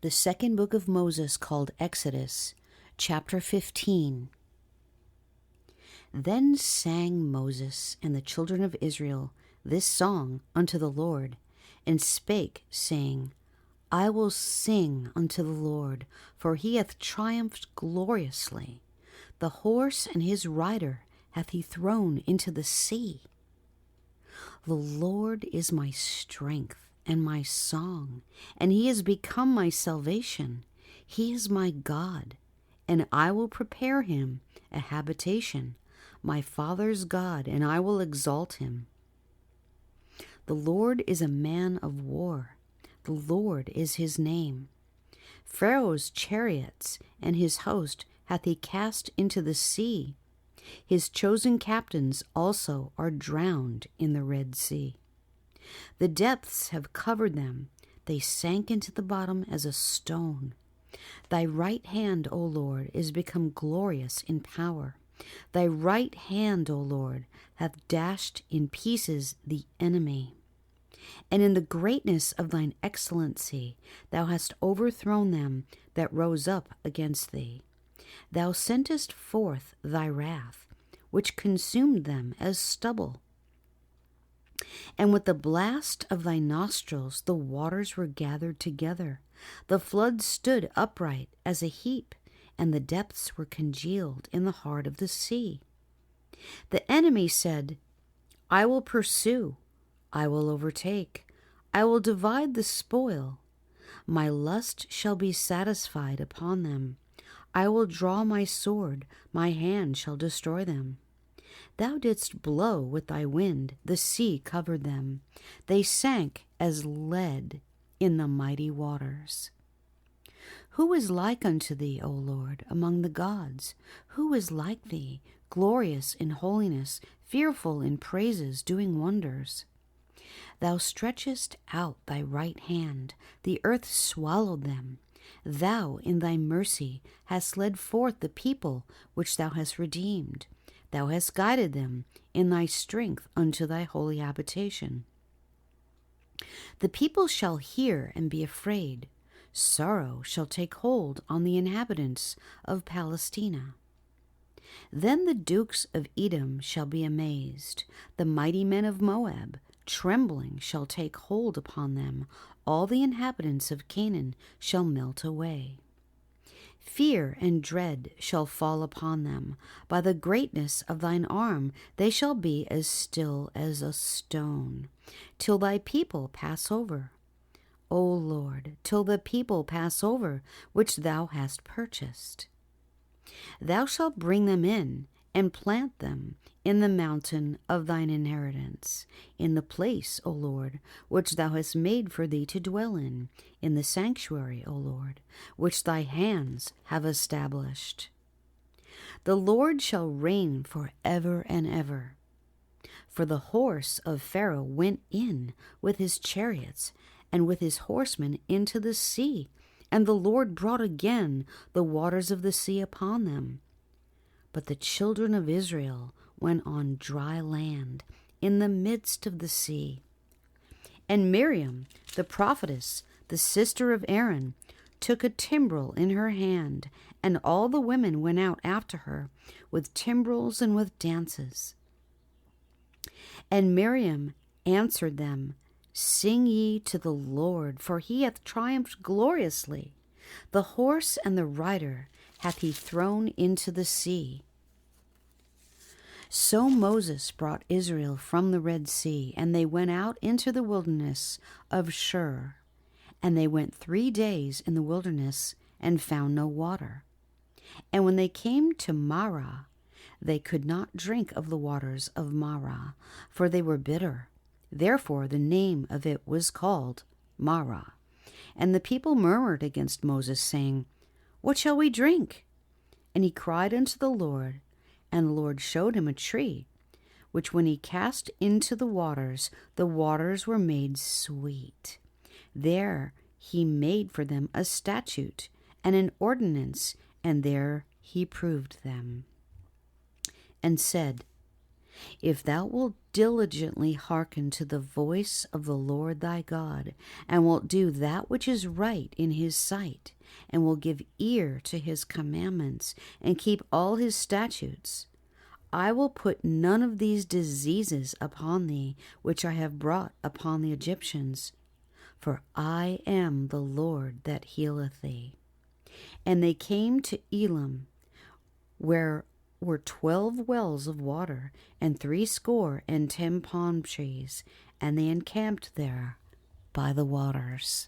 The second book of Moses, called Exodus, chapter 15. Then sang Moses and the children of Israel this song unto the Lord, and spake, saying, I will sing unto the Lord, for he hath triumphed gloriously. The horse and his rider hath he thrown into the sea. The Lord is my strength and my song, and he is become my salvation. He is my God, and I will prepare him a habitation, my father's God, and I will exalt him. The Lord is a man of war. The Lord is his name. Pharaoh's chariots and his host hath he cast into the sea. His chosen captains also are drowned in the Red Sea. The depths have covered them. They sank into the bottom as a stone. Thy right hand, O Lord, is become glorious in power. Thy right hand, O Lord, hath dashed in pieces the enemy. And in the greatness of thine excellency thou hast overthrown them that rose up against thee. Thou sentest forth thy wrath, which consumed them as stubble. And with the blast of thy nostrils the waters were gathered together. The floods stood upright as a heap, and the depths were congealed in the heart of the sea. The enemy said, I will pursue, I will overtake, I will divide the spoil. My lust shall be satisfied upon them. I will draw my sword, my hand shall destroy them. Thou didst blow with thy wind, the sea covered them. They sank as lead in the mighty waters. Who is like unto thee, O Lord, among the gods? Who is like thee, glorious in holiness, fearful in praises, doing wonders? Thou stretchest out thy right hand, the earth swallowed them. Thou in thy mercy hast led forth the people which thou hast redeemed. Thou hast guided them in thy strength unto thy holy habitation. The people shall hear and be afraid. Sorrow shall take hold on the inhabitants of Palestina. Then the dukes of Edom shall be amazed. The mighty men of Moab, trembling, shall take hold upon them. All the inhabitants of Canaan shall melt away. Fear and dread shall fall upon them. By the greatness of thine arm they shall be as still as a stone, till thy people pass over. O Lord, till the people pass over, which thou hast purchased. Thou shalt bring them in, and plant them in the mountain of thine inheritance, in the place, O Lord, which thou hast made for thee to dwell in the sanctuary, O Lord, which thy hands have established. The Lord shall reign for ever and ever. For the horse of Pharaoh went in with his chariots and with his horsemen into the sea, and the Lord brought again the waters of the sea upon them. But the children of Israel went on dry land in the midst of the sea. And Miriam, the prophetess, the sister of Aaron, took a timbrel in her hand, and all the women went out after her with timbrels and with dances. And Miriam answered them, Sing ye to the Lord, for he hath triumphed gloriously. The horse and the rider hath he thrown into the sea. So Moses brought Israel from the Red Sea, and they went out into the wilderness of Shur. And they went 3 days in the wilderness, and found no water. And when they came to Marah, they could not drink of the waters of Marah, for they were bitter. Therefore the name of it was called Marah. And the people murmured against Moses, saying, What shall we drink? And he cried unto the Lord, and the Lord showed him a tree, which when he cast into the waters were made sweet. There he made for them a statute and an ordinance, and there he proved them. And said, If thou wilt diligently hearken to the voice of the Lord thy God, and wilt do that which is right in his sight, and will give ear to his commandments, and keep all his statutes, I will put none of these diseases upon thee, which I have brought upon the Egyptians, for I am the Lord that healeth thee. And they came to Elim, where were 12 wells of water, and 60 palm trees, and they encamped there by the waters.